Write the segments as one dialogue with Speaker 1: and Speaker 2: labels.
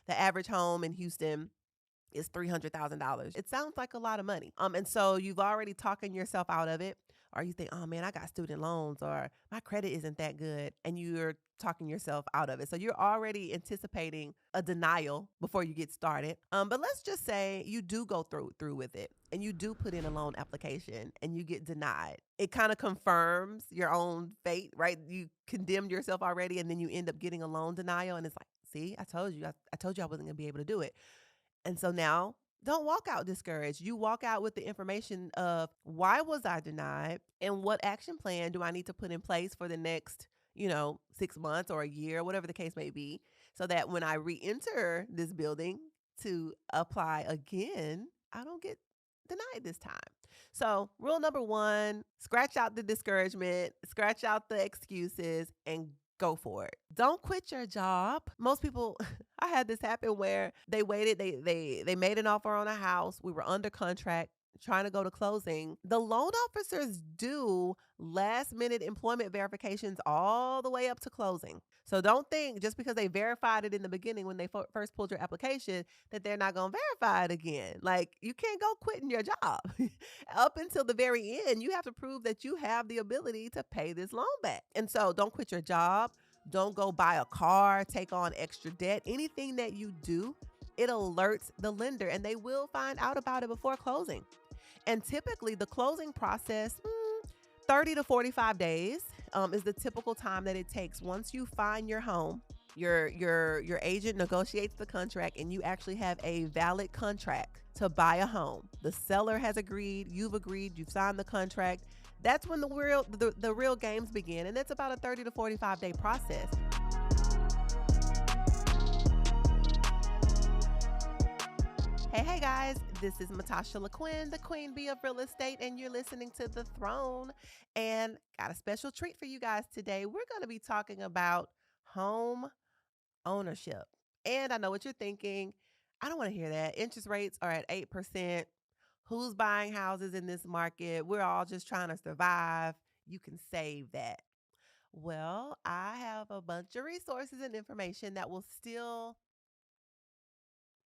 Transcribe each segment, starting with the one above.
Speaker 1: The average home in Houston is $300,000. It sounds like a lot of money. And so you've already talking yourself out of it, or you think, oh man, I got student loans, or my credit isn't that good, and you're talking yourself out of it. So you're already anticipating a denial before you get started. But let's just say you do go through with it, and you do put in a loan application, and you get denied. It kind of confirms your own fate, right? You condemned yourself already, and then you end up getting a loan denial, and it's like, see, I told you, I told you I wasn't gonna be able to do it. And so now don't walk out discouraged. You walk out with the information of why was I denied and what action plan do I need to put in place for the next, 6 months or a year, whatever the case may be, so that when I re-enter this building to apply again, I don't get denied this time. So, rule number one, scratch out the discouragement, scratch out the excuses, and go for it. Don't quit your job. Most people I had this happen where they waited, they made an offer on a house. We were under contract trying to go to closing. The loan officers do last minute employment verifications all the way up to closing. So don't think just because they verified it in the beginning when they first pulled your application that they're not going to verify it again. Like you can't go quitting your job. Up until the very end, you have to prove that you have the ability to pay this loan back. And so don't quit your job. Don't go buy a car, take on extra debt. Anything that you do, it alerts the lender and they will find out about it before closing. And typically, the closing process, 30 to 45 days is the typical time that it takes. Once you find your home, your agent negotiates the contract, and you actually have a valid contract to buy a home. The seller has agreed, you've signed the contract. That's when the real games begin, and it's about a 30 to 45 day process. Hey guys, this is Matasha LaQuinn, the Queen Bee of Real Estate, and you're listening to The Throne. And got a special treat for you guys today. We're going to be talking about home ownership. And I know what you're thinking. I don't want to hear that. Interest rates are at 8%. Who's buying houses in this market? We're all just trying to survive. You can save that. Well, I have a bunch of resources and information that will still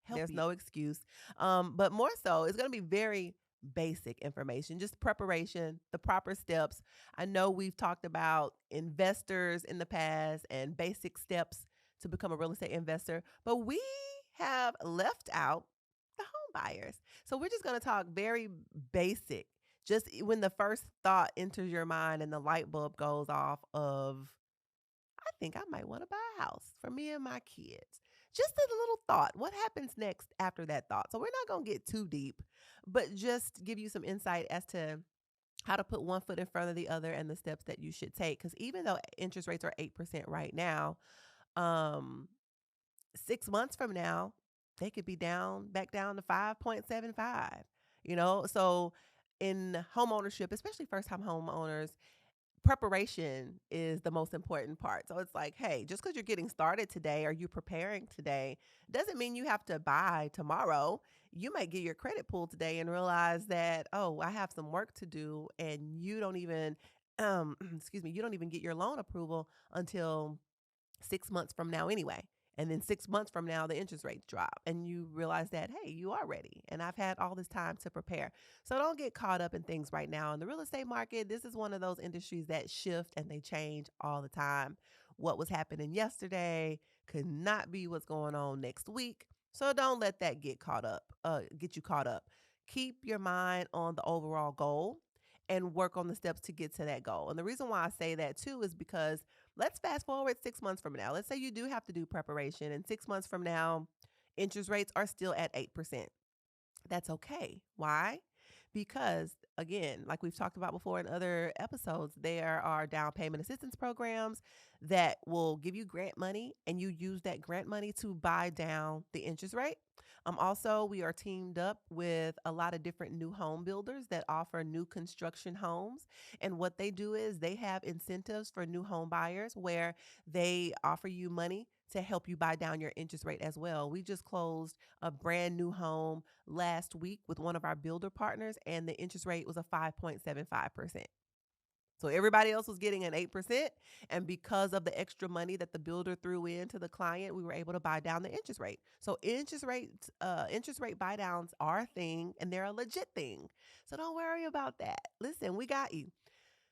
Speaker 1: help There's you. No excuse. But more so, it's going to be very basic information, just preparation, the proper steps. I know we've talked about investors in the past and basic steps to become a real estate investor, but we have left out the home buyers. So we're just going to talk very basic. Just when the first thought enters your mind and the light bulb goes off of, I think I might want to buy a house for me and my kids. Just a little thought. What happens next after that thought? So we're not going to get too deep, but just give you some insight as to how to put one foot in front of the other and the steps that you should take. Because even though interest rates are 8% right now, um, 6 months from now, they could be back down to 5.75. So in home ownership, especially first time homeowners, preparation is the most important part. So it's like, hey, just because you're getting started today or you're preparing today doesn't mean you have to buy tomorrow. You might get your credit pulled today and realize that, oh, I have some work to do, and you don't even you don't even get your loan approval until 6 months from now anyway. And then 6 months from now, the interest rates drop and you realize that, hey, you are ready. And I've had all this time to prepare. So don't get caught up in things right now. In the real estate market, this is one of those industries that shift and they change all the time. What was happening yesterday could not be what's going on next week. So don't let that get you caught up. Keep your mind on the overall goal and work on the steps to get to that goal. And the reason why I say that too is because let's fast forward 6 months from now. Let's say you do have to do preparation, and 6 months from now, interest rates are still at 8%. That's okay. Why? Because, again, like we've talked about before in other episodes, there are down payment assistance programs that will give you grant money, and you use that grant money to buy down the interest rate. Also, we are teamed up with a lot of different new home builders that offer new construction homes. And what they do is they have incentives for new home buyers where they offer you money to help you buy down your interest rate as well. We just closed a brand new home last week with one of our builder partners, and the interest rate was a 5.75%. So everybody else was getting an 8%. And because of the extra money that the builder threw into the client, we were able to buy down the interest rate. So interest rate buy downs are a thing and they're a legit thing. So don't worry about that. Listen, we got you.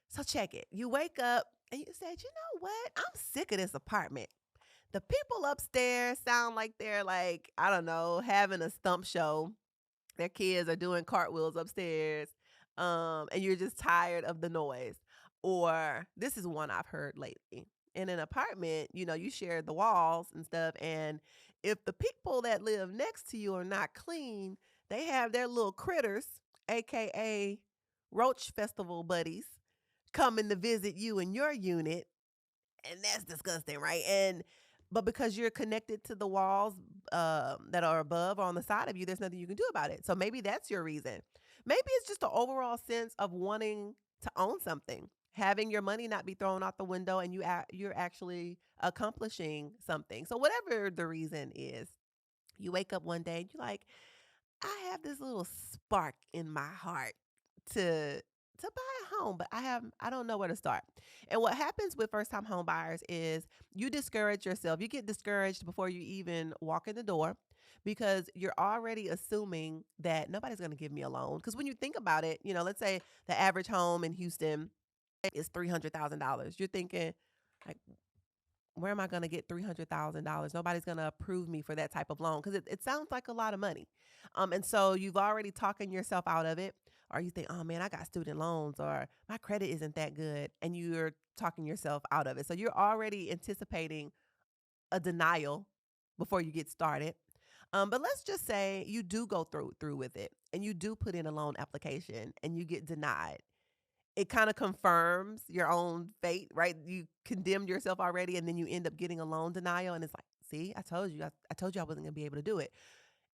Speaker 1: So check it. You wake up and you said, you know what? I'm sick of this apartment. The people upstairs sound like they're like, I don't know, having a stump show. Their kids are doing cartwheels upstairs, and you're just tired of the noise. Or this is one I've heard lately. In an apartment, you share the walls and stuff, and if the people that live next to you are not clean, they have their little critters, aka roach festival buddies, coming to visit you in your unit, and that's disgusting, right? But because you're connected to the walls that are above or on the side of you, there's nothing you can do about it. So maybe that's your reason. Maybe it's just the overall sense of wanting to own something, having your money not be thrown out the window, and you're actually accomplishing something. So whatever the reason is, you wake up one day and you're like, I have this little spark in my heart to buy a home, but I don't know where to start. And what happens with first time home buyers is you discourage yourself. You get discouraged before you even walk in the door because you're already assuming that nobody's going to give me a loan. Because when you think about it, let's say the average home in Houston is $300,000. You're thinking, like, where am I going to get $300,000? Nobody's going to approve me for that type of loan because it sounds like a lot of money. And so you've already talking yourself out of it, or you think, oh man, I got student loans, or my credit isn't that good, and you're talking yourself out of it. So you're already anticipating a denial before you get started. But let's just say you do go through with it, and you do put in a loan application, and you get denied. It kind of confirms your own fate, right? You condemned yourself already, and then you end up getting a loan denial, and it's like, see, I told you, I told you I wasn't gonna be able to do it.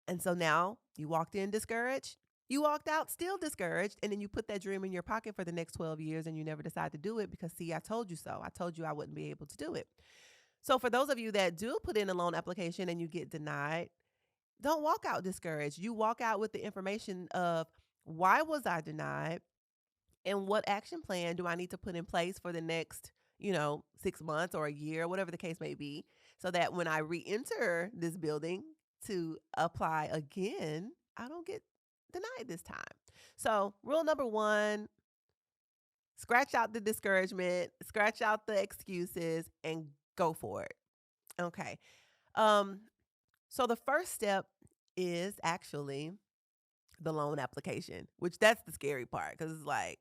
Speaker 1: And so now you walked in discouraged, you walked out still discouraged, and then you put that dream in your pocket for the next 12 years, and you never decide to do it because, see, I told you so. I told you I wouldn't be able to do it. So for those of you that do put in a loan application and you get denied, don't walk out discouraged. You walk out with the information of, why was I denied? And what action plan do I need to put in place for the next, 6 months or a year, whatever the case may be, so that when I re-enter this building to apply again, I don't get denied this time. So rule number one, scratch out the discouragement, scratch out the excuses, and go for it. Okay. Um, so the first step is actually the loan application, which that's the scary part because it's like,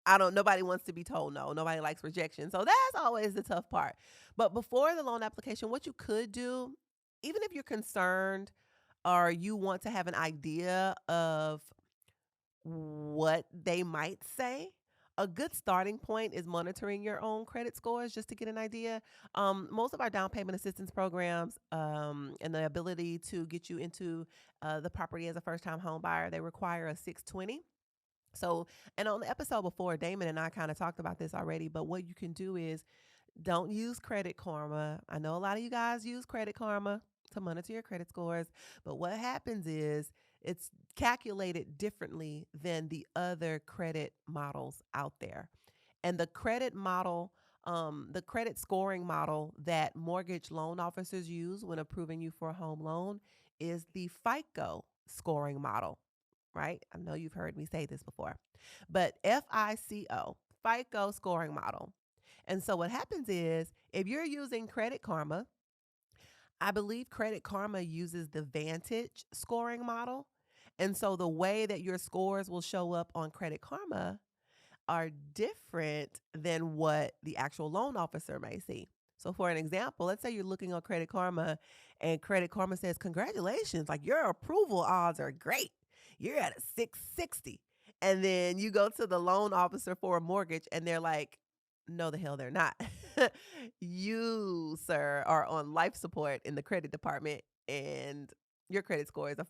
Speaker 1: nobody wants to be told no. Nobody likes rejection. So that's always the tough part. But before the loan application, what you could do, even if you're concerned or you want to have an idea of what they might say, a good starting point is monitoring your own credit scores just to get an idea. Most of our down payment assistance programs and the ability to get you into the property as a first time home buyer, they require a 620. So, and on the episode before, Damon and I kind of talked about this already, but what you can do is don't use Credit Karma. I know a lot of you guys use Credit Karma to monitor your credit scores, but what happens is it's calculated differently than the other credit models out there. And the credit scoring model that mortgage loan officers use when approving you for a home loan is the FICO scoring model, right? I know you've heard me say this before, but FICO scoring model. And so what happens is if you're using Credit Karma, I believe Credit Karma uses the Vantage scoring model. And so the way that your scores will show up on Credit Karma are different than what the actual loan officer may see. So, for an example, let's say you're looking on Credit Karma and Credit Karma says, congratulations, like your approval odds are great. You're at a 660. And then you go to the loan officer for a mortgage and they're like, no, the hell they're not. You, sir, are on life support in the credit department and your credit score is a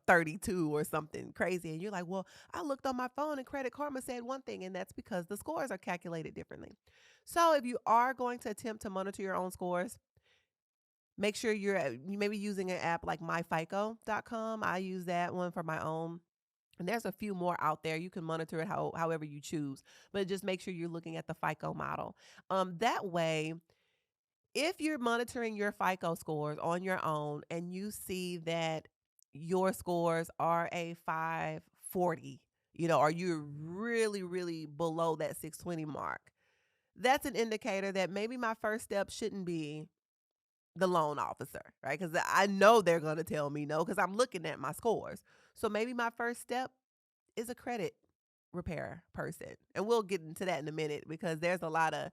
Speaker 1: 32 or something crazy. And you're like, well, I looked on my phone and Credit Karma said one thing, and that's because the scores are calculated differently. So if you are going to attempt to monitor your own scores, make sure you may be using an app like myfico.com. I use that one for my own And there's a few more out there. You can monitor it however you choose, but just make sure you're looking at the FICO model. That way, if you're monitoring your FICO scores on your own and you see that your scores are a 540, or you're really, really below that 620 mark, that's an indicator that maybe my first step shouldn't be the loan officer, right? Because I know they're going to tell me no because I'm looking at my scores. So maybe my first step is a credit repair person. And we'll get into that in a minute because there's a lot of,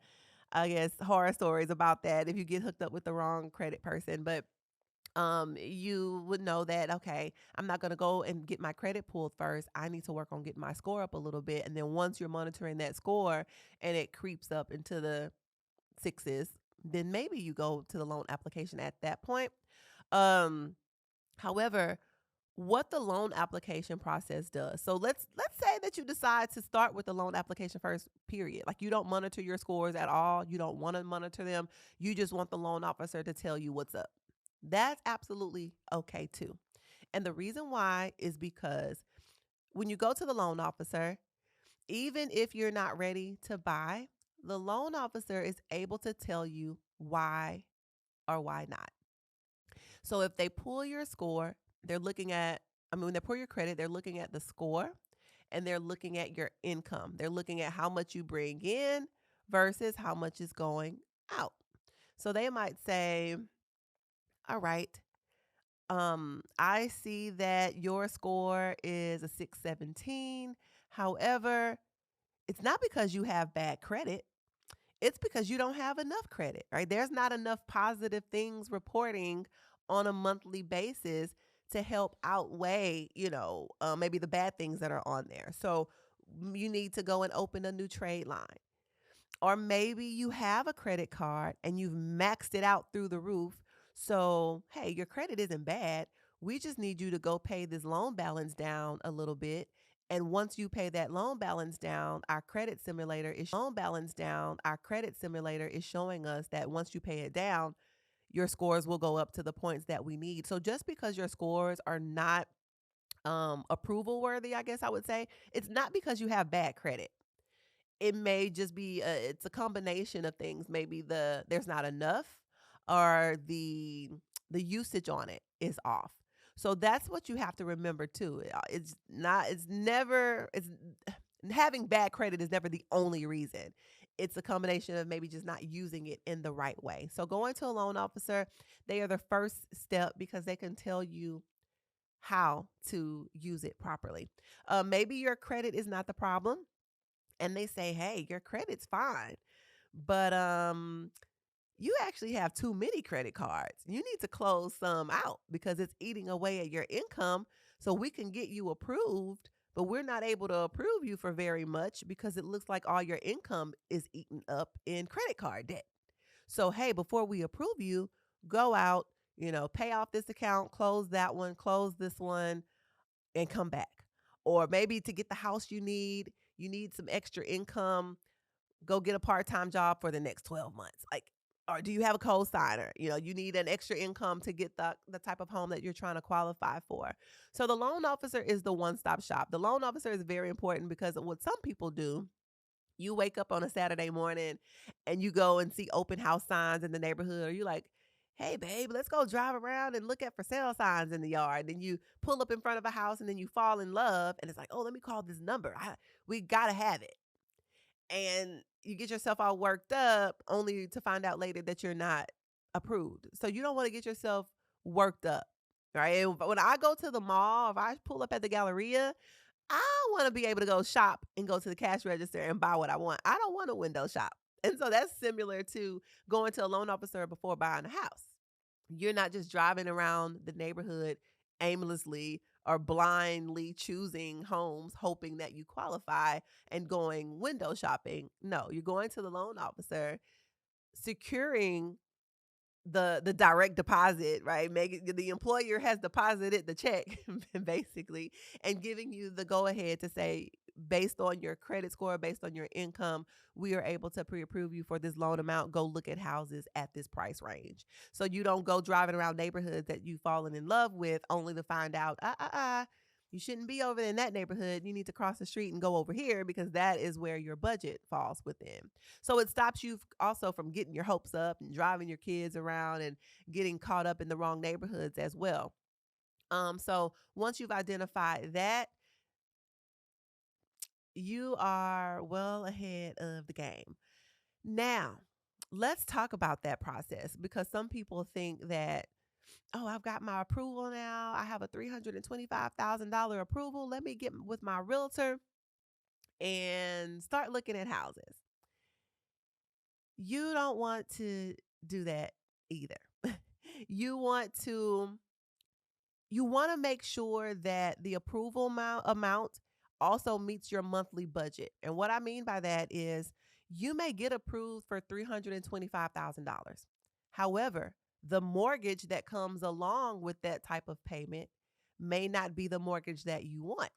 Speaker 1: I guess, horror stories about that if you get hooked up with the wrong credit person. But you would know that, okay, I'm not going to go and get my credit pulled first. I need to work on getting my score up a little bit. And then once you're monitoring that score and it creeps up into the sixes, then maybe you go to the loan application at that point. Um, However, what the loan application process does. So let's say that you decide to start with the loan application first, period. Like you don't monitor your scores at all. You don't want to monitor them. You just want the loan officer to tell you what's up. That's absolutely okay too. And the reason why is because when you go to the loan officer, even if you're not ready to buy, the loan officer is able to tell you why or why not. So if they pull your score, they're looking at, when they pull your credit, they're looking at the score and they're looking at your income. They're looking at how much you bring in versus how much is going out. So they might say, all right, I see that your score is a 617. However, it's not because you have bad credit. It's because you don't have enough credit, right? There's not enough positive things reporting on a monthly basis to help outweigh, maybe the bad things that are on there. So you need to go and open a new trade line. Or maybe you have a credit card and you've maxed it out through the roof. So, hey, your credit isn't bad. We just need you to go pay this loan balance down a little bit. And once you pay that loan balance down, our credit simulator is showing us that once you pay it down, your scores will go up to the points that we need. So just because your scores are not approval worthy, I guess I would say, it's not because you have bad credit. It may just be it's a combination of things. Maybe there's not enough, or the usage on it is off. So that's what you have to remember too. It's having bad credit is never the only reason. It's a combination of maybe just not using it in the right way. So going to a loan officer, they are the first step because they can tell you how to use it properly. Maybe your credit is not the problem and they say, "Hey, your credit's fine, but you actually have too many credit cards. You need to close some out because it's eating away at your income. So we can get you approved, but we're not able to approve you for very much because it looks like all your income is eaten up in credit card debt. So, hey, before we approve you, go out, pay off this account, close that one, close this one, and come back." Or maybe to get the house you need some extra income, go get a part-time job for the next 12 months. Like, or do you have a co-signer? You need an extra income to get the type of home that you're trying to qualify for. So the loan officer is the one-stop shop. The loan officer is very important because of what some people do. You wake up on a Saturday morning and you go and see open house signs in the neighborhood, or you're like, "Hey, babe, let's go drive around and look at for sale signs in the yard." Then you pull up in front of a house and then you fall in love. And it's like, "Oh, let me call this number. We got to have it." And you get yourself all worked up only to find out later that you're not approved. So you don't want to get yourself worked up, right? And when I go to the mall, if I pull up at the Galleria, I want to be able to go shop and go to the cash register and buy what I want. I don't want to window shop. And so that's similar to going to a loan officer before buying a house. You're not just driving around the neighborhood aimlessly or blindly choosing homes hoping that you qualify and going window shopping. No, you're going to the loan officer, securing the direct deposit, right? The employer has deposited the check basically, and giving you the go ahead to say, based on your credit score, based on your income, we are able to pre-approve you for this loan amount. Go look at houses at this price range. So you don't go driving around neighborhoods that you've fallen in love with only to find out, You shouldn't be over in that neighborhood. You need to cross the street and go over here because that is where your budget falls within. So it stops you also from getting your hopes up and driving your kids around and getting caught up in the wrong neighborhoods as well. So once you've identified that, you are well ahead of the game. Now, let's talk about that process because some people think that, oh, I've got my approval now. I have a $325,000 approval. Let me get with my realtor and start looking at houses. You don't want to do that either. you want to you want to make sure that the approval amount also meets your monthly budget. And what I mean by that is you may get approved for $325,000. However, the mortgage that comes along with that type of payment may not be the mortgage that you want.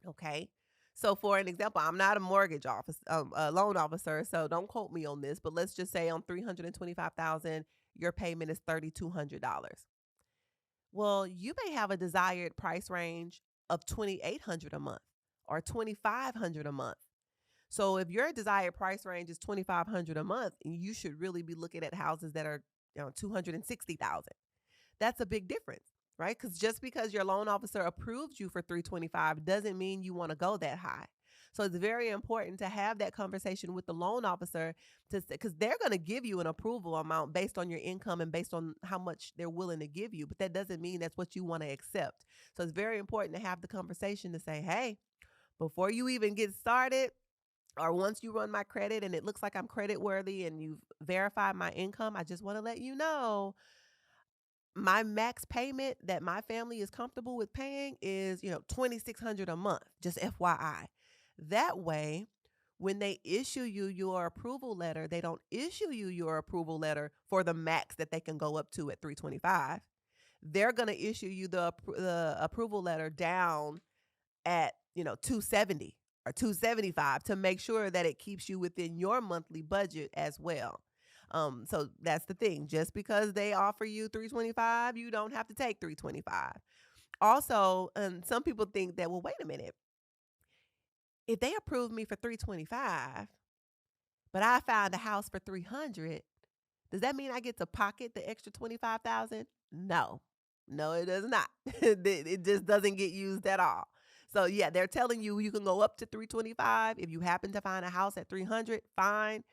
Speaker 1: Okay. So, for an example, I'm not a mortgage office, a loan officer, so don't quote me on this. But let's just say on 325,000, your payment is $3,200. Well, you may have a desired price range of 2,800 a month or 2,500 a month. So if your desired price range is 2,500 a month, you should really be looking at houses that are 260,000. That's a big difference, right? Because just because your loan officer approved you for 325 doesn't mean you want to go that high. So it's very important to have that conversation with the loan officer to because they're going to give you an approval amount based on your income and based on how much they're willing to give you. But that doesn't mean that's what you want to accept. So it's very important to have the conversation to say, hey, before you even get started, or once you run my credit and it looks like I'm credit worthy and you've verified my income, I just want to let you know my max payment that my family is comfortable with paying is, 2,600 a month, just FYI. That way, when they issue you your approval letter, they don't issue you your approval letter for the max that they can go up to at 325. They're going to issue you the approval letter down at, 270 or 275 to make sure that it keeps you within your monthly budget as well. So that's the thing. Just because they offer you 325, you don't have to take 325. Also, some people think that, well, wait a minute. If they approve me for 325, but I found a house for 300, does that mean I get to pocket the extra 25,000? No. No, it does not. It just doesn't get used at all. So yeah, they're telling you you can go up to 325. If you happen to find a house at 300, fine.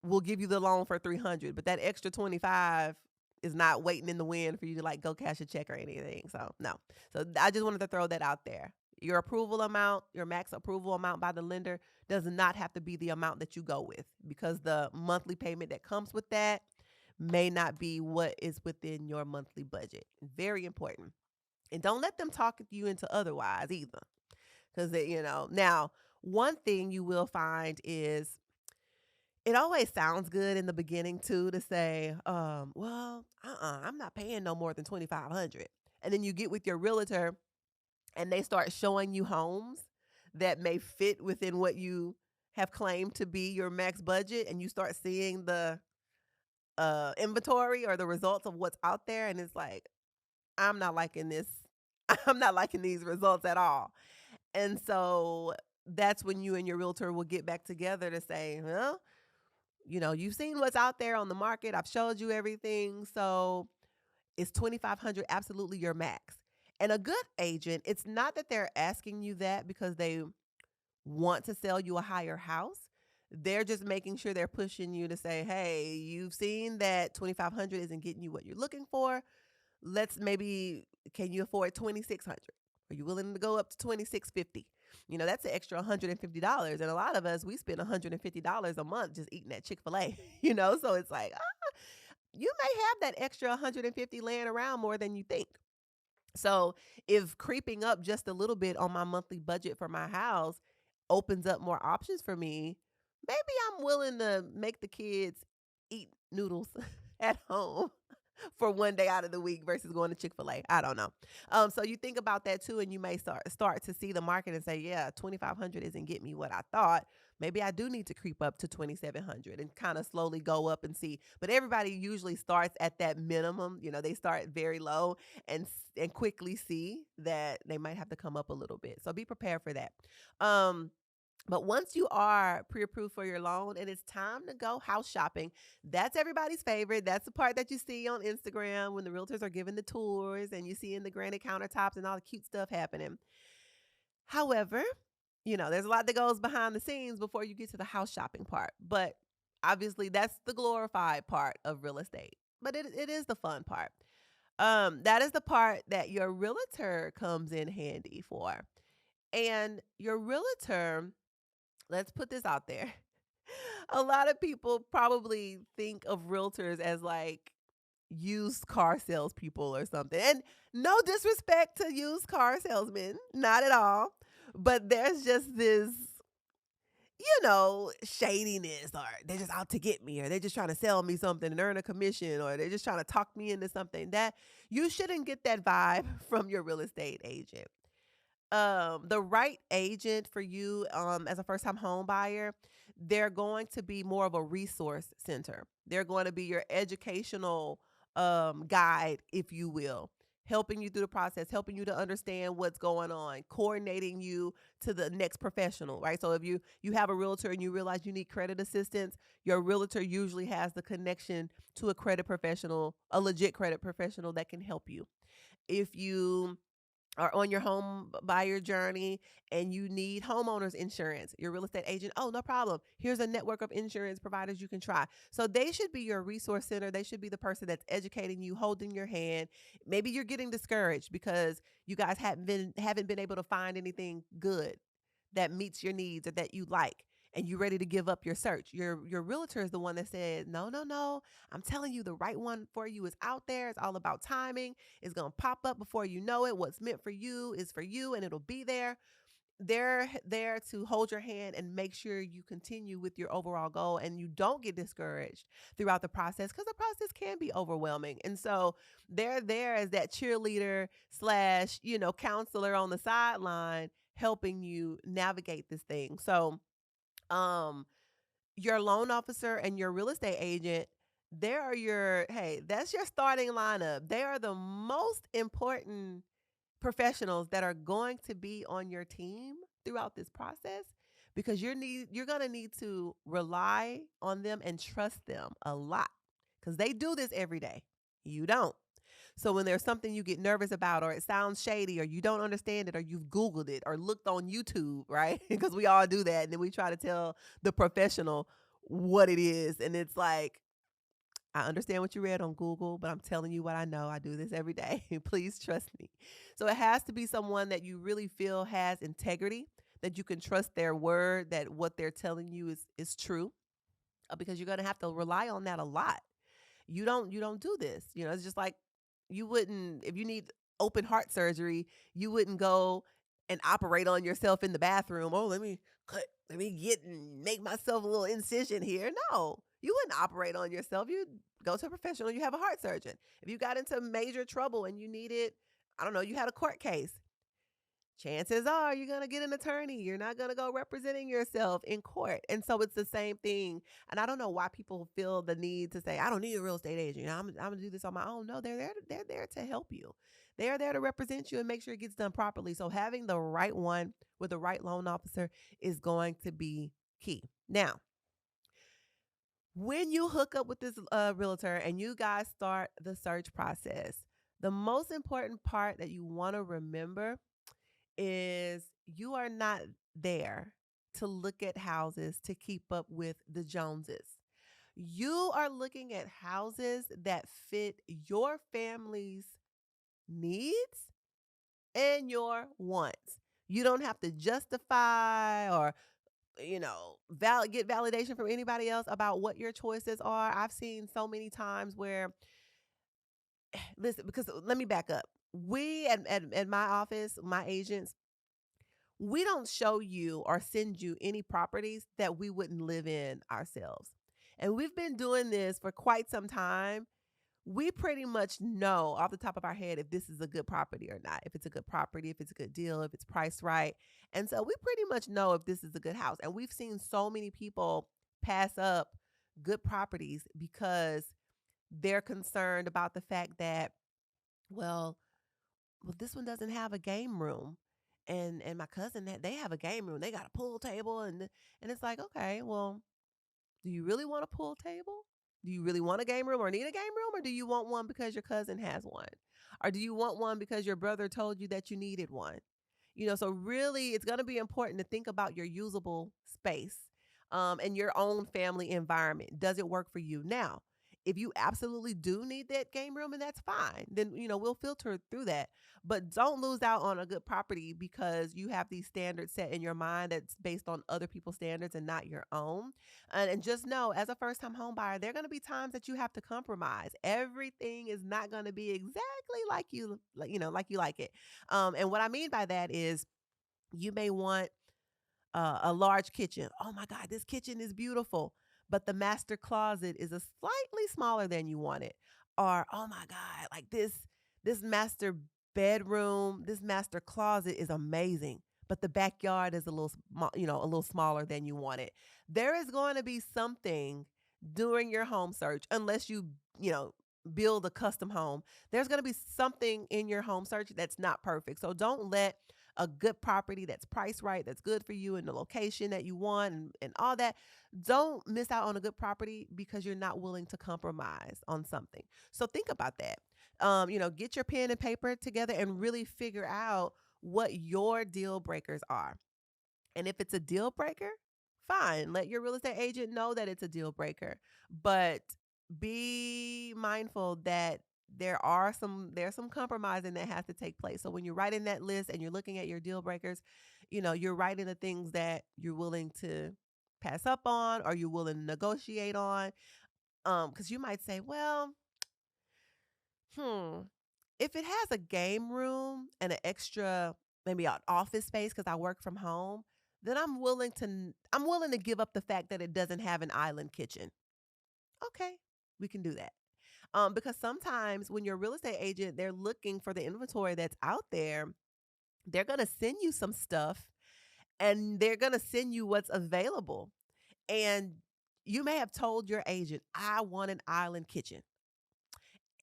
Speaker 1: We'll give you the loan for 300, but that extra 25 is not waiting in the wind for you to like go cash a check or anything. So no. So I just wanted to throw that out there. Your approval amount, your max approval amount by the lender does not have to be the amount that you go with because the monthly payment that comes with that may not be what is within your monthly budget. Very important. And don't let them talk you into otherwise either. Because, now one thing you will find is it always sounds good in the beginning too to say, well, I'm not paying no more than 2,500. And then you get with your realtor and they start showing you homes that may fit within what you have claimed to be your max budget, and you start seeing the inventory or the results of what's out there, and it's like, I'm not liking this. I'm not liking these results at all. And so that's when you and your realtor will get back together to say, well, you've seen what's out there on the market. I've showed you everything. So is 2,500 absolutely your max? And a good agent, it's not that they're asking you that because they want to sell you a higher house. They're just making sure they're pushing you to say, hey, you've seen that 2,500 isn't getting you what you're looking for. Can you afford 2,600? Are you willing to go up to 2,650? That's an extra $150. And a lot of us, we spend $150 a month just eating that Chick-fil-A, so it's like, you may have that extra 150 laying around more than you think. So if creeping up just a little bit on my monthly budget for my house opens up more options for me, maybe I'm willing to make the kids eat noodles at home for one day out of the week versus going to Chick-fil-A. I don't know. So you think about that too, and you may start to see the market and say, yeah, 2,500 isn't getting me what I thought. Maybe I do need to creep up to 2,700 and kind of slowly go up and see. But everybody usually starts at that minimum. They start very low and quickly see that they might have to come up a little bit. So be prepared for that. Um, but once you are pre-approved for your loan and it's time to go house shopping, that's everybody's favorite. That's the part that you see on Instagram when the realtors are giving the tours and you see in the granite countertops and all the cute stuff happening. However, there's a lot that goes behind the scenes before you get to the house shopping part. But obviously, that's the glorified part of real estate. But it is the fun part. That is the part that your realtor comes in handy for. And your realtor, let's put this out there. A lot of people probably think of realtors as like used car salespeople or something. And no disrespect to used car salesmen, not at all. But there's just this, shadiness, or they're just out to get me, or they're just trying to sell me something and earn a commission, or they're just trying to talk me into something. That you shouldn't get that vibe from your real estate agent. The right agent for you as a first time home buyer, they're going to be more of a resource center. They're going to be your educational guide, if you will, helping you through the process, helping you to understand what's going on, coordinating you to the next professional, right? So if you have a realtor and you realize you need credit assistance, your realtor usually has the connection to a credit professional, a legit credit professional that can help you. If you are on your home buyer journey and you need homeowners insurance, your real estate agent, oh, no problem. Here's a network of insurance providers you can try. So they should be your resource center. They should be the person that's educating you, holding your hand. Maybe you're getting discouraged because you guys haven't been able to find anything good that meets your needs or that you like, and you ready to give up your search. Your realtor is the one that said, no, no, no. I'm telling you, the right one for you is out there. It's all about timing. It's gonna pop up before you know it. What's meant for you is for you, and it'll be there. They're there to hold your hand and make sure you continue with your overall goal and you don't get discouraged throughout the process, because the process can be overwhelming. And so they're there as that cheerleader slash, counselor on the sideline, helping you navigate this thing. So, um, your loan officer and your real estate agent, that's your starting lineup. They are the most important professionals that are going to be on your team throughout this process, because you're going to need to rely on them and trust them a lot, because they do this every day. You don't. So when there's something you get nervous about, or it sounds shady, or you don't understand it, or you've Googled it or looked on YouTube, right? Because we all do that. And then we try to tell the professional what it is. And it's like, I understand what you read on Google, but I'm telling you what I know. I do this every day. Please trust me. So it has to be someone that you really feel has integrity, that you can trust their word, that what they're telling you is true, because you're going to have to rely on that a lot. You don't do this. It's just like, you wouldn't, if you need open heart surgery, you wouldn't go and operate on yourself in the bathroom. Oh, let me get and make myself a little incision here. No, you wouldn't operate on yourself. You go to a professional. You have a heart surgeon. If you got into major trouble and you needed, I don't know, you had a court case, chances are you're going to get an attorney. You're not going to go representing yourself in court. And so it's the same thing. And I don't know why people feel the need to say, I don't need a real estate agent. I'm going to do this on my own. No, they're there to help you. They are there to represent you and make sure it gets done properly. So having the right one with the right loan officer is going to be key. Now, when you hook up with this realtor and you guys start the search process, the most important part that you want to remember is you are not there to look at houses to keep up with the Joneses. You are looking at houses that fit your family's needs and your wants. You don't have to justify or get validation from anybody else about what your choices are. I've seen so many times where, listen, because let me back up. We at my office, my agents, we don't show you or send you any properties that we wouldn't live in ourselves. And we've been doing this for quite some time. we pretty much know off the top of our head if this is a good property or not, if it's a good property, if it's a good deal, if it's priced right. And so we pretty much know if this is a good house. And we've seen so many people pass up good properties because they're concerned about the fact that, well, this one doesn't have a game room. And my cousin, they have a game room. They got a pool table and it's like, okay, well, do you really want a pool table? Do you really want a game room or need a game room? Or do you want one because your cousin has one? Or do you want one because your brother told you that you needed one? So really, it's going to be important to think about your usable space and your own family environment. Does it work for you? Now, if you absolutely do need that game room and that's fine, then, we'll filter through that. But don't lose out on a good property because you have these standards set in your mind that's based on other people's standards and not your own. And just know, as a first time home buyer, there are going to be times that you have to compromise. Everything is not going to be exactly like you like it. And what I mean by that is you may want a large kitchen. Oh my God, this kitchen is beautiful, but the master closet is a slightly smaller than you want it. Or oh my God, like this master bedroom, this master closet is amazing, but the backyard is a little smaller than you want it. There is going to be something during your home search, unless you know, build a custom home. There's going to be something in your home search that's not perfect. So don't let a good property that's priced right, that's good for you in the location that you want and all that. Don't miss out on a good property because you're not willing to compromise on something. So think about that. Get your pen and paper together and really figure out what your deal breakers are. And if it's a deal breaker, fine. Let your real estate agent know that it's a deal breaker. But be mindful that there's some compromising that has to take place. So when you're writing that list and you're looking at your deal breakers, you're writing the things that you're willing to pass up on or you're willing to negotiate on. Because you might say, well, hmm, if it has a game room and an extra, maybe an office space because I work from home, then I'm willing to give up the fact that it doesn't have an island kitchen. Okay, we can do that. Because sometimes when you're a real estate agent, they're looking for the inventory that's out there. They're gonna send you some stuff and they're gonna send you what's available. And you may have told your agent, I want an island kitchen.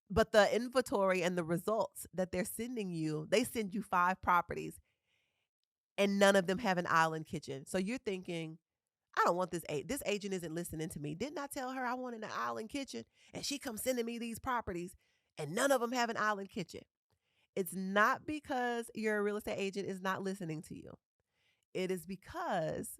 Speaker 1: But the inventory and the results that they're sending you, they send you 5 properties and none of them have an island kitchen. So you're thinking, I don't want this agent isn't listening to me. Didn't I tell her I wanted an island kitchen? And she comes sending me these properties and none of them have an island kitchen. It's not because your real estate agent is not listening to you. It is because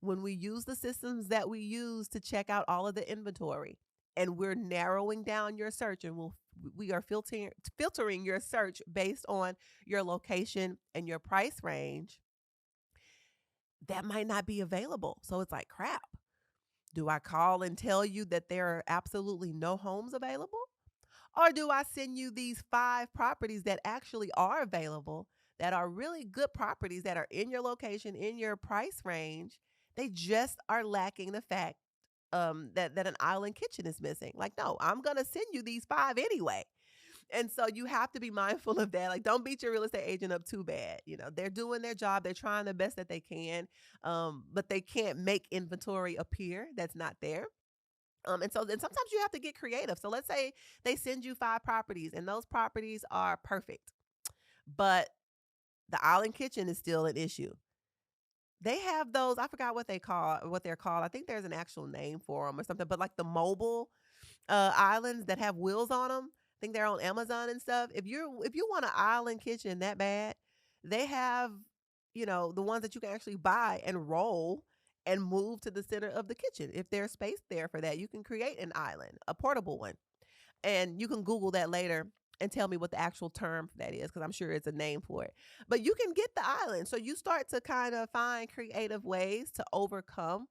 Speaker 1: when we use the systems that we use to check out all of the inventory and we're narrowing down your search and we are filtering your search based on your location and your price range, that might not be available. So it's like, crap. Do I call and tell you that there are absolutely no homes available? Or do I send you these 5 properties that actually are available, that are really good properties that are in your location, in your price range? They just are lacking the fact that an island kitchen is missing. Like, no, I'm going to send you these 5 anyway. And so you have to be mindful of that. Like, don't beat your real estate agent up too bad. They're doing their job. They're trying the best that they can, but they can't make inventory appear that's not there. And so then sometimes you have to get creative. So let's say they send you 5 properties and those properties are perfect, but the island kitchen is still an issue. They have those, I forgot what they're called. I think there's an actual name for them or something, but like the mobile islands that have wheels on them. I think they're on Amazon and stuff. If you want an island kitchen that bad, they have, the ones that you can actually buy and roll and move to the center of the kitchen. If there's space there for that, you can create an island, a portable one. And you can Google that later and tell me what the actual term for that is because I'm sure it's a name for it. But you can get the island. So you start to kind of find creative ways to overcome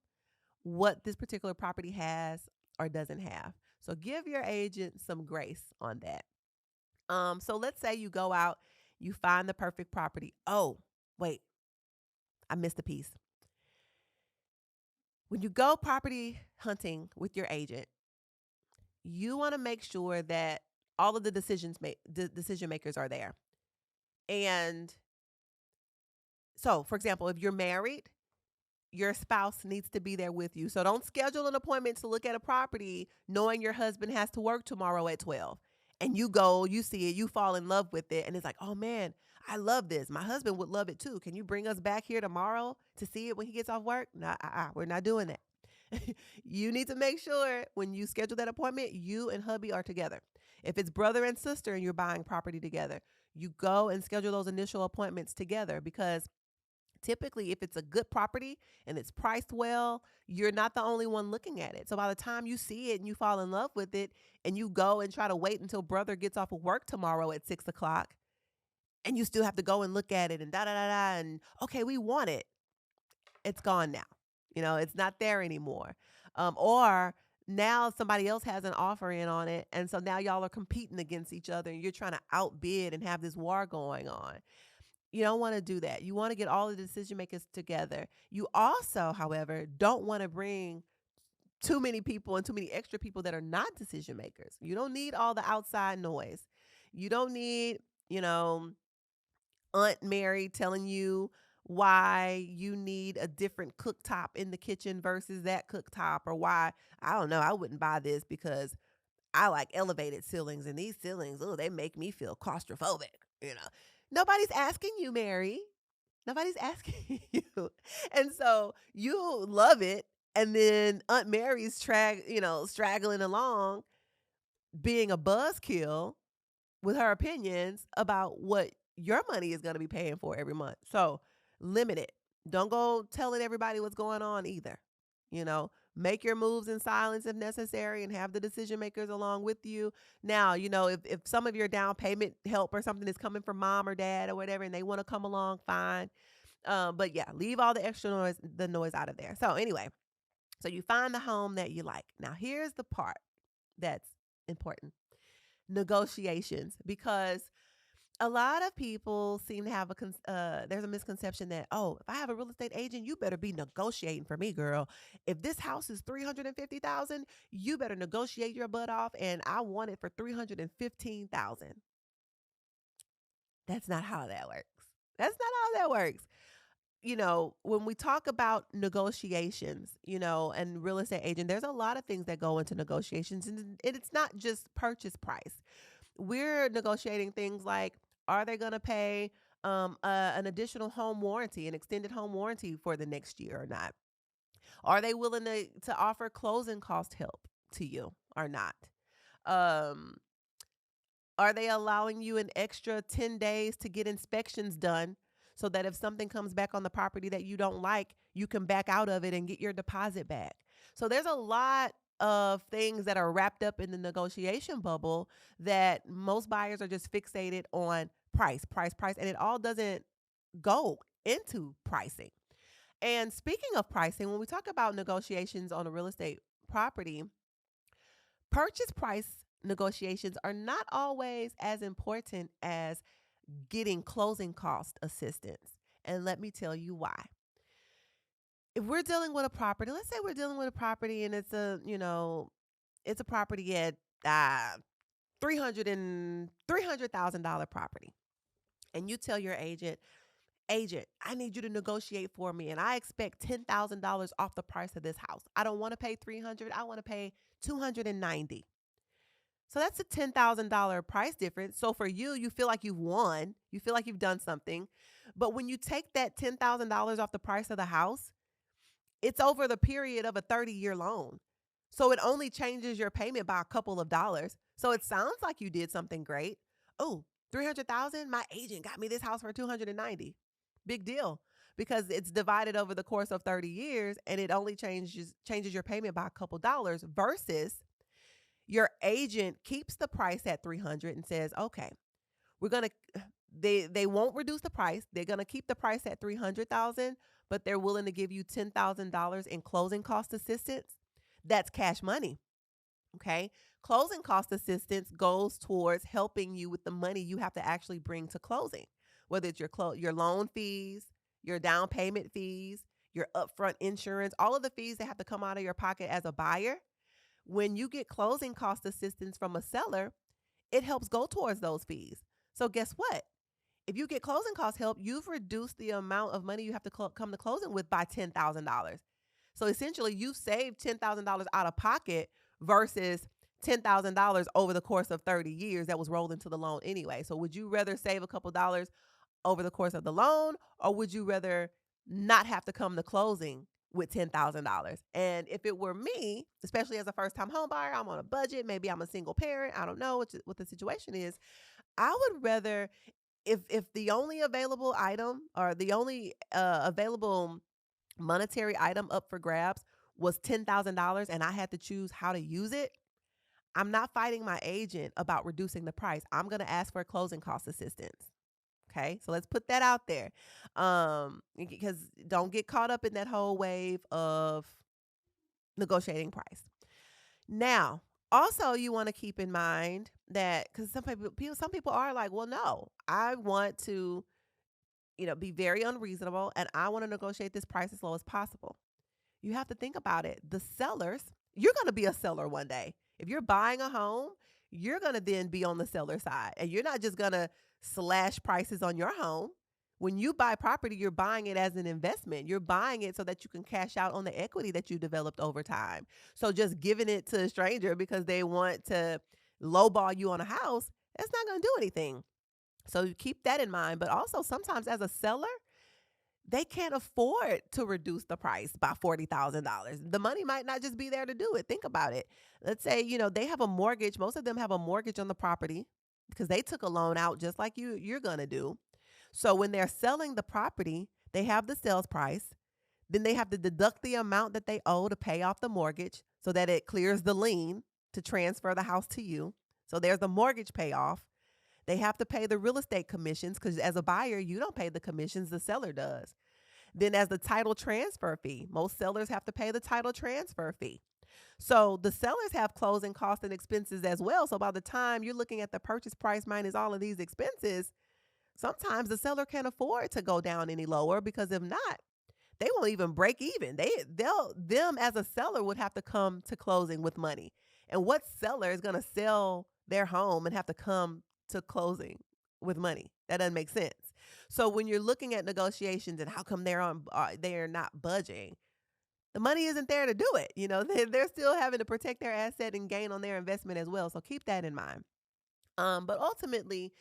Speaker 1: what this particular property has or doesn't have. So give your agent some grace on that. So let's say you go out, you find the perfect property. Oh, wait, I missed a piece. When you go property hunting with your agent, you want to make sure that All of the decision makers are there. And so, for example, if you're married, your spouse needs to be there with you. So don't schedule an appointment to look at a property knowing your husband has to work tomorrow at 12. And you go, you see it, you fall in love with it. And it's like, oh man, I love this. My husband would love it too. Can you bring us back here tomorrow to see it when he gets off work? No, we're not doing that. You need to make sure when you schedule that appointment, you and hubby are together. If it's brother and sister and you're buying property together, you go and schedule those initial appointments together because typically, if it's a good property and it's priced well, you're not the only one looking at it. So by the time you see it and you fall in love with it and you go and try to wait until brother gets off of work tomorrow at 6 o'clock and you still have to go and look at it and da da da da and okay, we want it. It's gone now. It's not there anymore. Or now somebody else has an offer in on it. And so now y'all are competing against each other and you're trying to outbid and have this war going on. You don't want to do that. You want to get all the decision makers together. You also, however, don't want to bring too many people and too many extra people that are not decision makers. You don't need all the outside noise. You don't need, you know, Aunt Mary telling you why you need a different cooktop in the kitchen versus that cooktop, or why, I don't know, I wouldn't buy this because I like elevated ceilings, and these ceilings, oh, they make me feel claustrophobic. Nobody's asking you, Mary. Nobody's asking you. And so you love it. And then Aunt Mary's straggling along, being a buzzkill with her opinions about what your money is going to be paying for every month. So limit it. Don't go telling everybody what's going on either. Make your moves in silence if necessary and have the decision makers along with you. Now, if some of your down payment help or something is coming from mom or dad or whatever, and they want to come along, fine. But yeah, leave all the extra noise out of there. So anyway, so you find the home that you like. Now, here's the part that's important. Negotiations, because a lot of people seem to have there's a misconception that, oh, if I have a real estate agent, you better be negotiating for me, girl. If this house is 350,000, you better negotiate your butt off, and I want it for 315,000. That's not how that works. That's not how that works. When we talk about negotiations, and real estate agent, there's a lot of things that go into negotiations, and it's not just purchase price. We're negotiating things like, are they going to pay an additional home warranty, an extended home warranty for the next year or not? Are they willing to offer closing cost help to you or not? Um, are they allowing you an extra 10 days to get inspections done so that if something comes back on the property that you don't like, you can back out of it and get your deposit back? So there's a lot of things that are wrapped up in the negotiation bubble that most buyers are just fixated on price, and it all doesn't go into pricing. And speaking of pricing, when we talk about negotiations on a real estate property, purchase price negotiations are not always as important as getting closing cost assistance. And let me tell you why. If we're dealing with a property, let's say we're dealing with a property and it's a property at $300,000 property. And you tell your agent, I need you to negotiate for me, and I expect $10,000 off the price of this house. I don't want to pay $300,000. I want to pay $290,000. So that's a $10,000 price difference. So for you, you feel like you've won. You feel like you've done something. But when you take that $10,000 off the price of the house, it's over the period of a 30-year loan. So it only changes your payment by a couple of dollars. So it sounds like you did something great. Oh, $300,000, my agent got me this house for $290,000. Big deal, because it's divided over the course of 30 years and it only changes your payment by a couple dollars, versus your agent keeps the price at $300,000 and says, okay, we're going to, they won't reduce the price. They're going to keep the price at $300,000, but they're willing to give you $10,000 in closing cost assistance. That's cash money. Okay. Closing cost assistance goes towards helping you with the money you have to actually bring to closing, whether it's your loan fees, your down payment fees, your upfront insurance, all of the fees that have to come out of your pocket as a buyer. When you get closing cost assistance from a seller, it helps go towards those fees. So guess what? If you get closing cost help, you've reduced the amount of money you have to come to closing with by $10,000. So essentially, you've saved $10,000 out of pocket versus $10,000 over the course of 30 years that was rolled into the loan anyway. So would you rather save a couple dollars over the course of the loan, or would you rather not have to come to closing with $10,000? And if it were me, especially as a first time home buyer, I'm on a budget, maybe I'm a single parent, I don't know what the situation is. I would rather, if the only available item or the only available monetary item up for grabs was $10,000 and I had to choose how to use it, I'm not fighting my agent about reducing the price. I'm going to ask for closing cost assistance. Okay, so let's put that out there, because don't get caught up in that whole wave of negotiating price. Now, also, you want to keep in mind that because some people are like, well, no, I want to, be very unreasonable, and I want to negotiate this price as low as possible. You have to think about it. The sellers, you're going to be a seller one day. If you're buying a home, you're going to then be on the seller side. And you're not just going to slash prices on your home. When you buy property, you're buying it as an investment. You're buying it so that you can cash out on the equity that you developed over time. So just giving it to a stranger because they want to lowball you on a house, that's not going to do anything. So keep that in mind. But also, sometimes as a seller, they can't afford to reduce the price by $40,000. The money might not just be there to do it. Think about it. Let's say, they have a mortgage. Most of them have a mortgage on the property because they took a loan out just like you're going to do. So when they're selling the property, they have the sales price. Then they have to deduct the amount that they owe to pay off the mortgage so that it clears the lien to transfer the house to you. So there's the mortgage payoff. They have to pay the real estate commissions because as a buyer, you don't pay the commissions, the seller does. Then as the title transfer fee, most sellers have to pay the title transfer fee. So the sellers have closing costs and expenses as well. So by the time you're looking at the purchase price minus all of these expenses, sometimes the seller can't afford to go down any lower because if not, they won't even break even. Them as a seller would have to come to closing with money. And what seller is going to sell their home and have to come to closing with money? That doesn't make sense. So when you're looking at negotiations and how come they're not budging, the money isn't there to do it. They're still having to protect their asset and gain on their investment as well. So keep that in mind. But ultimately,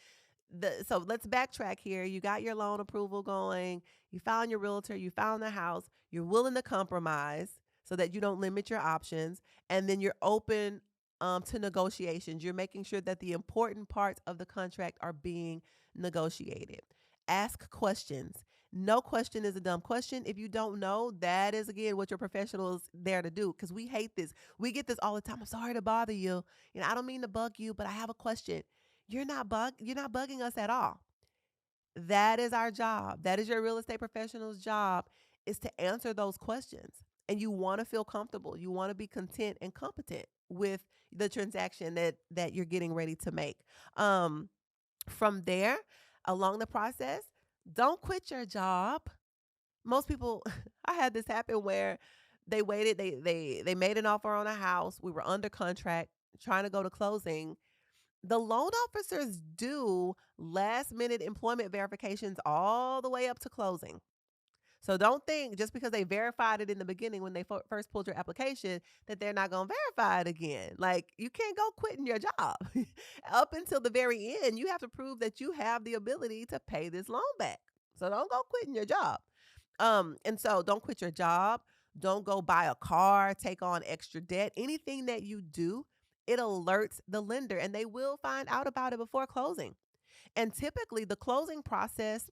Speaker 1: so let's backtrack here. You got your loan approval going. You found your realtor. You found the house. You're willing to compromise so that you don't limit your options. And then you're open to negotiations. You're making sure that the important parts of the contract are being negotiated. Ask questions. No question is a dumb question. If you don't know, that is, again, what your professional is there to do, because we hate this. We get this all the time. I'm sorry to bother you. I don't mean to bug you, but I have a question. You're not bugging us at all. That is our job. That is your real estate professional's job, is to answer those questions. And you want to feel comfortable. You want to be content and competent with the transaction that you're getting ready to make. From there, along the process, don't quit your job. Most people, I had this happen where they waited, they made an offer on a house. We were under contract, trying to go to closing. The loan officers do last minute employment verifications all the way up to closing. So don't think just because they verified it in the beginning when they first pulled your application that they're not going to verify it again. Like, you can't go quitting your job. Up until the very end, you have to prove that you have the ability to pay this loan back. So don't go quitting your job. And so don't quit your job. Don't go buy a car, take on extra debt. Anything that you do, it alerts the lender and they will find out about it before closing. And typically the closing process,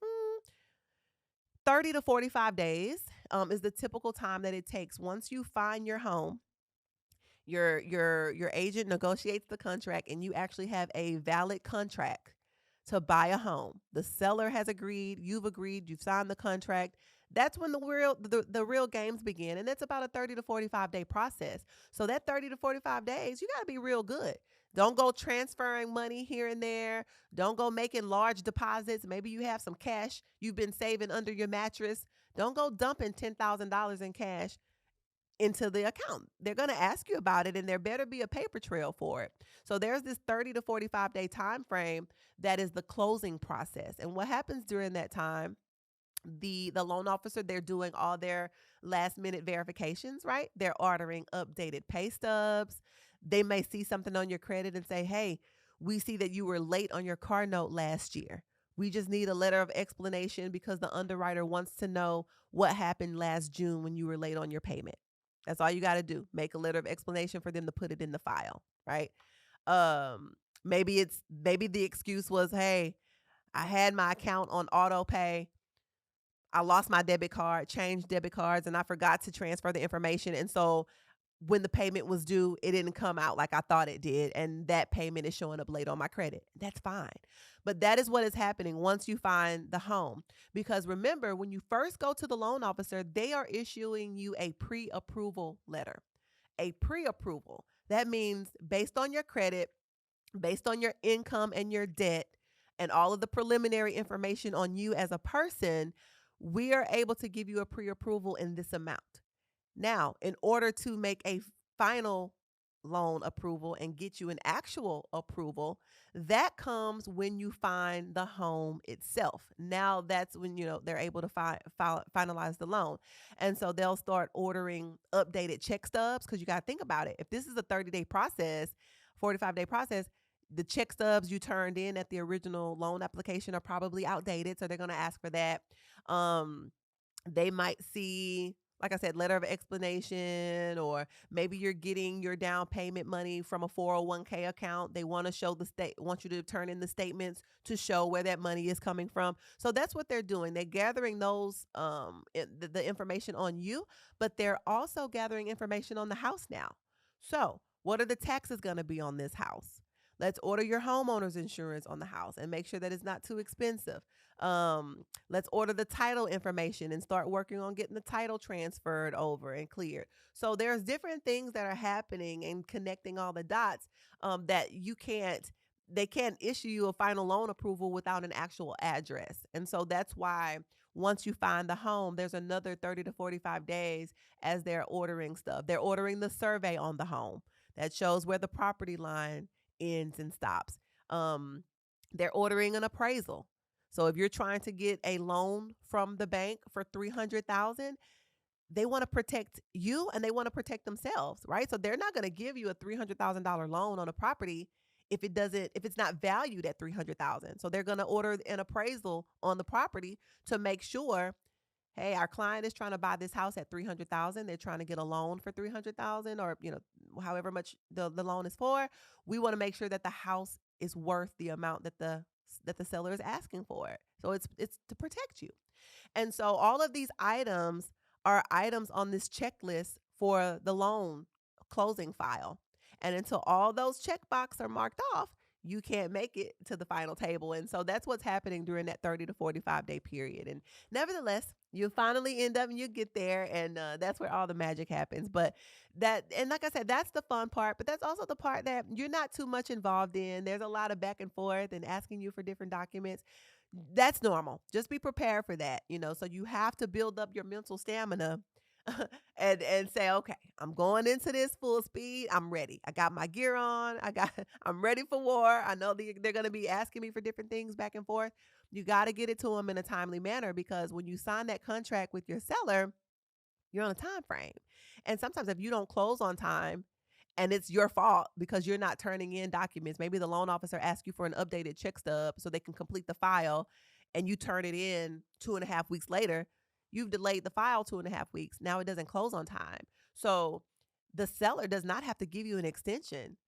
Speaker 1: 30 to 45 days is the typical time that it takes. Once you find your home, your agent negotiates the contract and you actually have a valid contract to buy a home. The seller has agreed, you've signed the contract. That's when the real games begin. And it's about a 30 to 45 day process. So that 30 to 45 days, you got to be real good. Don't go transferring money here and there. Don't go making large deposits. Maybe you have some cash you've been saving under your mattress. Don't go dumping $10,000 in cash into the account. They're going to ask you about it, and there better be a paper trail for it. So there's this 30 to 45 day time frame that is the closing process. And what happens during that time, the loan officer, they're doing all their last minute verifications, right? They're ordering updated pay stubs. They may see something on your credit and say, hey, we see that you were late on your car note last year. We just need a letter of explanation because the underwriter wants to know what happened last June when you were late on your payment. That's all you got to do. Make a letter of explanation for them to put it in the file, right? Um, maybe the excuse was, hey, I had my account on auto pay. I lost my debit card, changed debit cards, and I forgot to transfer the information. And so when the payment was due, it didn't come out like I thought it did. And that payment is showing up late on my credit. That's fine. But that is what is happening once you find the home. Because remember, when you first go to the loan officer, they are issuing you a pre-approval letter. A pre-approval. That means based on your credit, based on your income and your debt, and all of the preliminary information on you as a person, we are able to give you a pre-approval in this amount. Now, in order to make a final loan approval and get you an actual approval, that comes when you find the home itself. Now that's when they're able to finalize the loan. And so they'll start ordering updated check stubs, because you got to think about it. If this is a 30-day process, 45-day process, the check stubs you turned in at the original loan application are probably outdated, so they're going to ask for that. They might see, like I said, letter of explanation, or maybe you're getting your down payment money from a 401k account. They want you to turn in the statements to show where that money is coming from. So that's what they're doing. They're gathering those the information on you, but they're also gathering information on the house now. So what are the taxes going to be on this house? Let's order your homeowner's insurance on the house and make sure that it's not too expensive. Let's order the title information and start working on getting the title transferred over and cleared. So there's different things that are happening and connecting all the dots that they can't issue you a final loan approval without an actual address. And so that's why once you find the home, there's another 30 to 45 days as they're ordering stuff. They're ordering the survey on the home that shows where the property line ends and stops. They're ordering an appraisal. So if you're trying to get a loan from the bank for $300,000, they want to protect you and they want to protect themselves, right? So they're not going to give you a $300,000 loan on a property if it's not valued at $300,000. So they're going to order an appraisal on the property to make sure, hey, our client is trying to buy this house at $300,000. They're trying to get a loan for $300,000, or however much the loan is for. We want to make sure that the house is worth the amount that the seller is asking for it. So it's to protect you. And so all of these items are items on this checklist for the loan closing file. And until all those check boxes are marked off, you can't make it to the final table. And so that's what's happening during that 30 to 45 day period. And nevertheless, you finally end up and you get there, and that's where all the magic happens. But and like I said, that's the fun part, but that's also the part that you're not too much involved in. There's a lot of back and forth and asking you for different documents. That's normal. Just be prepared for that, so you have to build up your mental stamina and say, okay, I'm going into this full speed. I'm ready. I got my gear on. I'm ready for war. I know they're going to be asking me for different things back and forth. You got to get it to them in a timely manner, because when you sign that contract with your seller, you're on a time frame. And sometimes if you don't close on time, and it's your fault because you're not turning in documents, maybe the loan officer asks you for an updated check stub so they can complete the file, and you turn it in 2.5 weeks later, you've delayed the file 2.5 weeks. Now it doesn't close on time. So the seller does not have to give you an extension.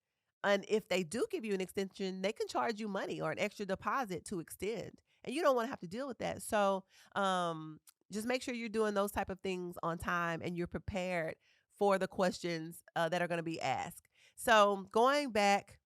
Speaker 1: And if they do give you an extension, they can charge you money or an extra deposit to extend. And you don't want to have to deal with that. So just make sure you're doing those type of things on time and you're prepared for the questions that are going to be asked. So going back,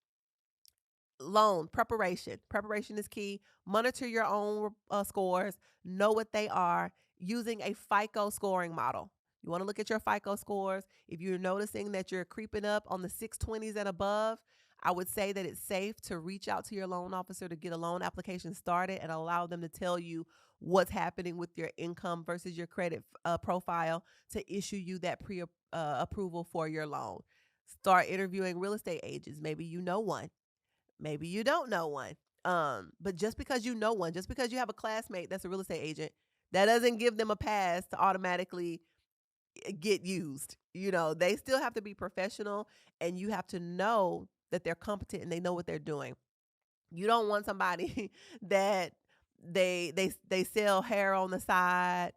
Speaker 1: loan preparation. Preparation is key. Monitor your own scores. Know what they are using a FICO scoring model. You want to look at your FICO scores. If you're noticing that you're creeping up on the 620s and above, I would say that it's safe to reach out to your loan officer to get a loan application started and allow them to tell you what's happening with your income versus your credit profile to issue you that pre approval for your loan. Start interviewing real estate agents. Maybe you know one, maybe you don't know one. But just because you know one, just because you have a classmate that's a real estate agent, that doesn't give them a pass to automatically get used. They still have to be professional, and you have to know that they're competent and they know what they're doing. You don't want somebody that they sell hair on the side.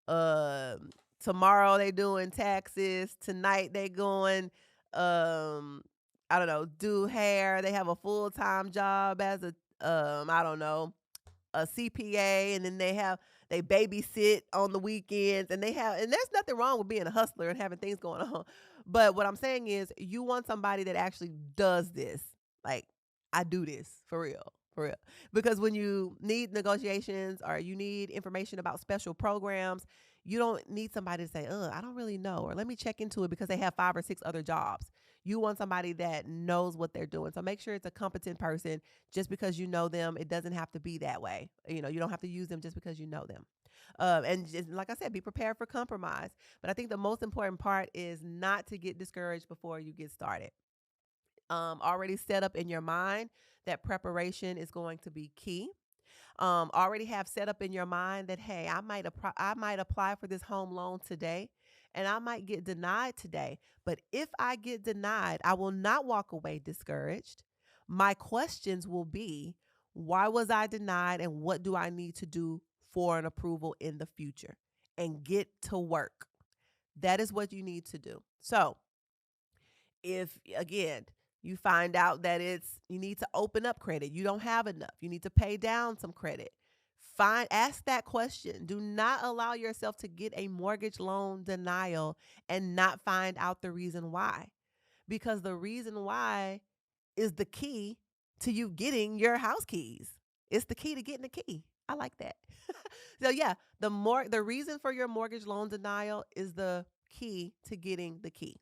Speaker 1: Um, Tomorrow they doing taxes. Tonight they going I don't know, do hair. They have a full-time job as a I don't know, a CPA, and then they babysit on the weekends, and there's nothing wrong with being a hustler and having things going on. But what I'm saying is you want somebody that actually does this. Like, I do this for real. For real. Because when you need negotiations or you need information about special programs, you don't need somebody to say, I don't really know, or let me check into it because they have 5 or 6 other jobs. You want somebody that knows what they're doing. So make sure it's a competent person. Just because you know them, it doesn't have to be that way. You don't have to use them just because you know them. And just, like I said, be prepared for compromise. But I think the most important part is not to get discouraged before you get started. Already set up in your mind that preparation is going to be key. Already have set up in your mind that, hey, I might apply for this home loan today, and I might get denied today. But if I get denied, I will not walk away discouraged. My questions will be, why was I denied, and what do I need to do for an approval in the future? And get to work. That is what you need to do. So if, again, you find out that you need to open up credit, you don't have enough, you need to pay down some credit, ask that question. Do not allow yourself to get a mortgage loan denial and not find out the reason why, because the reason why is the key to you getting your house keys. It's the key to getting the key. I like that. So yeah, the reason for your mortgage loan denial is the key to getting the key.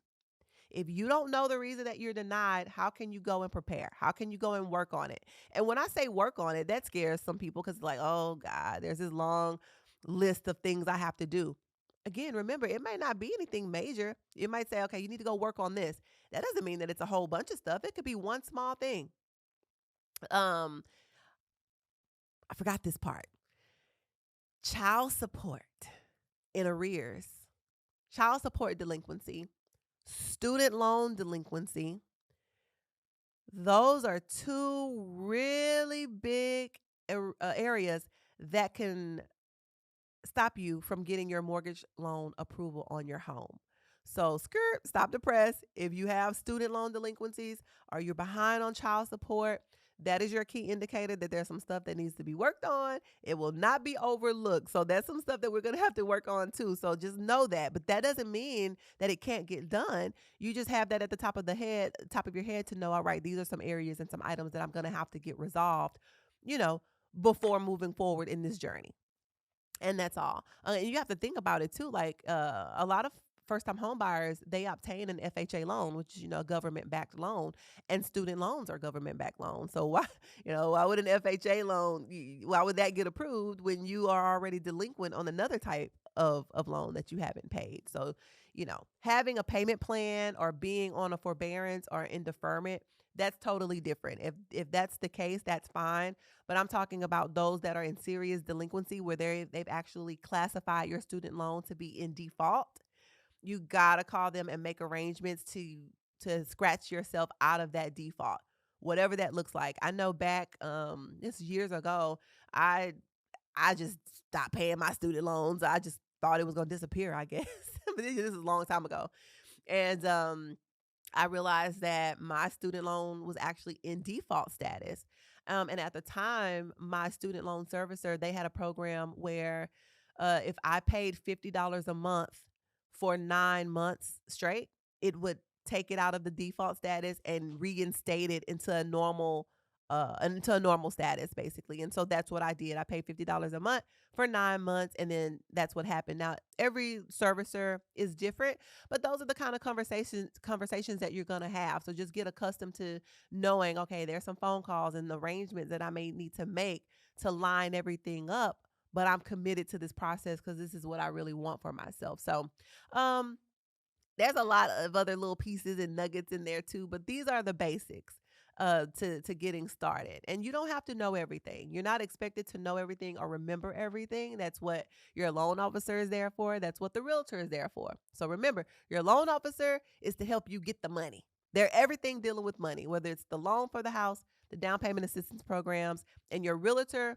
Speaker 1: If you don't know the reason that you're denied, how can you go and prepare? How can you go and work on it? And when I say work on it, that scares some people because, like, oh God, there's this long list of things I have to do. Again, remember, it might not be anything major. It might say, okay, you need to go work on this. That doesn't mean that it's a whole bunch of stuff. It could be one small thing. Um, I forgot this part. Child support in arrears, child support delinquency, student loan delinquency. Those are two really big areas that can stop you from getting your mortgage loan approval on your home. So, stop the press. If you have student loan delinquencies or you're behind on child support, that is your key indicator that there's some stuff that needs to be worked on. It will not be overlooked. So that's some stuff that we're going to have to work on too. So just know that. But that doesn't mean that it can't get done. You just have that at the top of your head to know, all right, these are some areas and some items that I'm going to have to get resolved, you know, before moving forward in this journey. And that's all. And you have to think about it too. Like a lot of first-time home buyers, they obtain an FHA loan, which is, a government-backed loan, and student loans are government-backed loans. So why would an FHA loan, why would that get approved when you are already delinquent on another type of loan that you haven't paid? So, having a payment plan or being on a forbearance or in deferment, that's totally different. If that's the case, that's fine. But I'm talking about those that are in serious delinquency where they've actually classified your student loan to be in default. You gotta call them and make arrangements to scratch yourself out of that default, whatever that looks like. I know back this years ago, I just stopped paying my student loans. I just thought it was gonna disappear, I guess. But this is a long time ago, and I realized that my student loan was actually in default status. And at the time, my student loan servicer, they had a program where if I paid $50 a month for 9 months straight, it would take it out of the default status and reinstate it into a normal into a normal status basically. And so that's what I did. I paid $50 a month for 9 months, and then that's what happened. Now every servicer is different, but those are the kind of conversations that you're gonna have. So just get accustomed to knowing, okay, there's some phone calls and arrangements that I may need to make to line everything up. But I'm committed to this process because this is what I really want for myself. So um there's a lot of other little pieces and nuggets in there too, but these are the basics to getting started. And you don't have to know everything. You're not expected to know everything or remember everything. That's what your loan officer is there for. That's what the realtor is there for. So remember, your loan officer is to help you get the money. They're everything dealing with money, whether it's the loan for the house, the down payment assistance programs, and your realtor,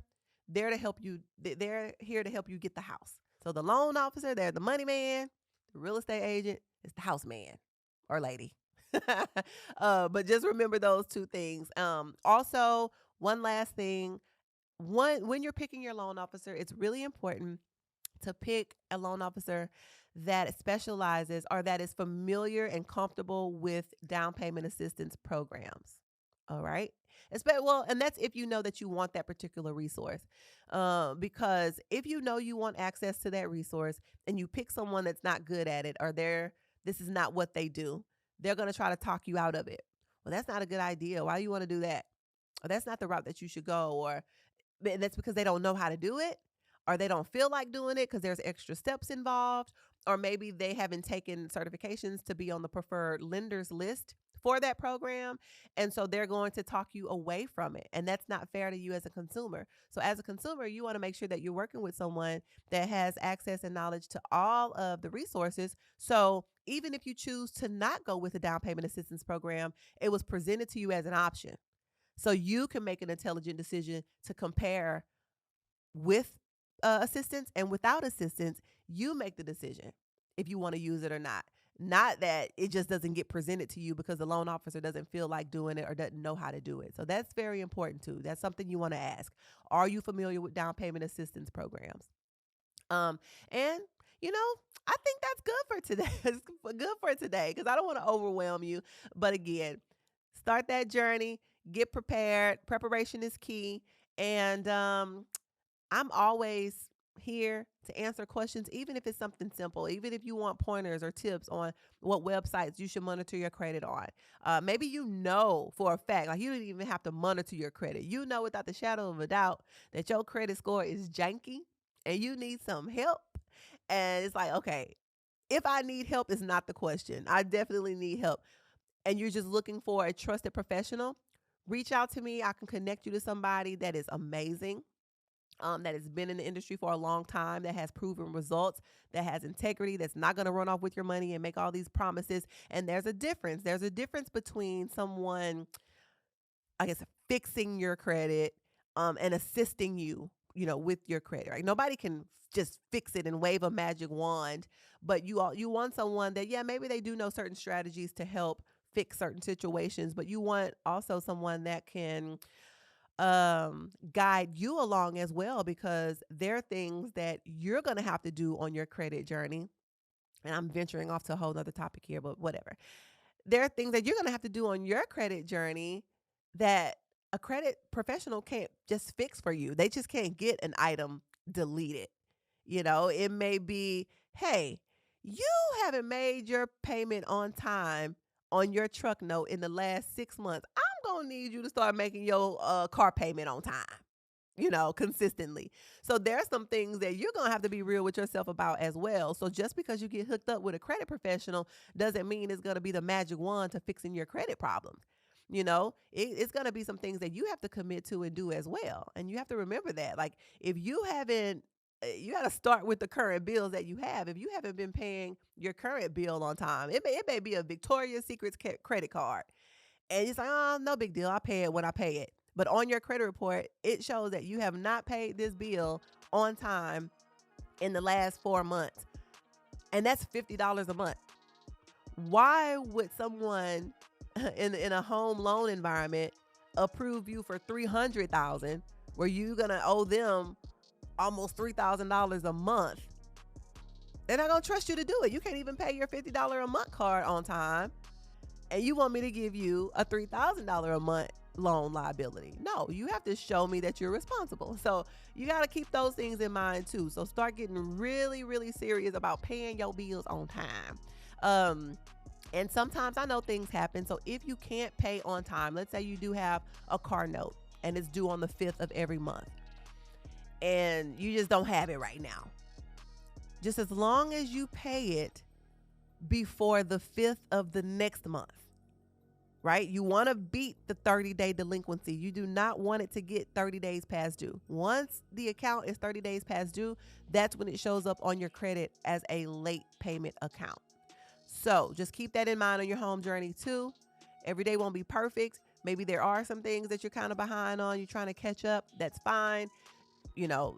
Speaker 1: they're to help you. They're here to help you get the house. So the loan officer, they're the money man. The real estate agent is the house man or lady. But just remember those two things. Also, one last thing, when you're picking your loan officer, it's really important to pick a loan officer that specializes or that is familiar and comfortable with down payment assistance programs. All right. Well, and that's if you know that you want that particular resource. Because if you know you want access to that resource and you pick someone that's not good at it, or this is not what they do, they're going to try to talk you out of it. Well, that's not a good idea. Why do you want to do that? Or that's not the route that you should go. Or that's because they don't know how to do it, or they don't feel like doing it because there's extra steps involved, or maybe they haven't taken certifications to be on the preferred lenders list for that program. And so they're going to talk you away from it. And that's not fair to you as a consumer. So as a consumer, you want to make sure that you're working with someone that has access and knowledge to all of the resources. So even if you choose to not go with the down payment assistance program, it was presented to you as an option. So you can make an intelligent decision to compare with assistance and without assistance. You make the decision if you want to use it or not. Not that it just doesn't get presented to you because the loan officer doesn't feel like doing it or doesn't know how to do it. So that's very important too. That's something you want to ask. Are you familiar with down payment assistance programs? And you know, I think that's good for today. It's good for today because I don't want to overwhelm you. But again, start that journey, get prepared. Preparation is key. And I'm always here to answer questions, even if it's something simple, even if you want pointers or tips on what websites you should monitor your credit on. Maybe you know for a fact, like you don't even have to monitor your credit. You know without the shadow of a doubt that your credit score is janky and you need some help. And it's like, okay, if I need help is not the question. I definitely need help. And you're just looking for a trusted professional, reach out to me. I can connect you to somebody that is amazing, that has been in the industry for a long time, that has proven results, that has integrity, that's not going to run off with your money and make all these promises. And there's a difference. There's a difference between someone, I guess, fixing your credit and assisting you, with your credit. Right? Nobody can just fix it and wave a magic wand, but you want someone that, yeah, maybe they do know certain strategies to help fix certain situations, but you want also someone that can guide you along as well, because there are things that you're going to have to do on your credit journey. And I'm venturing off to a whole nother topic here, but whatever. There are things that you're going to have to do on your credit journey that a credit professional can't just fix for you. They just can't get an item deleted. It may be, hey, you haven't made your payment on time on your truck note in the last 6 months. I'm going to need you to start making your car payment on time, consistently. So there's some things that you're going to have to be real with yourself about as well. So just because you get hooked up with a credit professional doesn't mean it's going to be the magic wand to fixing your credit problems. It's going to be some things that you have to commit to and do as well. And you have to remember that. Like, if you haven't, you got to start with the current bills that you have. If you haven't been paying your current bill on time, it may be a Victoria's Secret's credit card. And it's like, oh, no big deal. I pay it when I pay it. But on your credit report, it shows that you have not paid this bill on time in the last 4 months. And that's $50 a month. Why would someone in a home loan environment approve you for $300,000 where you're going to owe them almost $3,000 a month? They're not going to trust you to do it. You can't even pay your $50 a month card on time. And you want me to give you a $3,000 a month loan liability. No, you have to show me that you're responsible. So you got to keep those things in mind too. So start getting really, really serious about paying your bills on time. And sometimes I know things happen. So if you can't pay on time, let's say you do have a car note and it's due on the 5th of every month and you just don't have it right now. Just as long as you pay it before the 5th of the next month, right? You want to beat the 30-day delinquency. You do not want it to get 30 days past due. Once the account is 30 days past due, that's when it shows up on your credit as a late payment account. So just keep that in mind on your home journey too. Every day won't be perfect. Maybe there are some things that you're kind of behind on. You're trying to catch up. That's fine.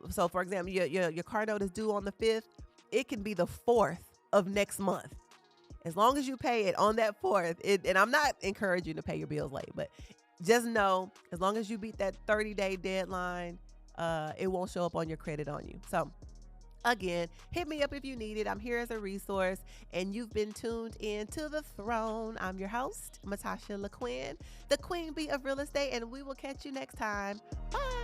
Speaker 1: So for example, your car note is due on the 5th. It can be the 4th of next month. As long as you pay it on that 4th, and I'm not encouraging you to pay your bills late, but just know as long as you beat that 30-day deadline, it won't show up on your credit on you. So again, hit me up if you need it. I'm here as a resource, and you've been tuned in to The Throne. I'm your host, Matasha LaQuinn, the Queen Bee of Real Estate, and we will catch you next time. Bye.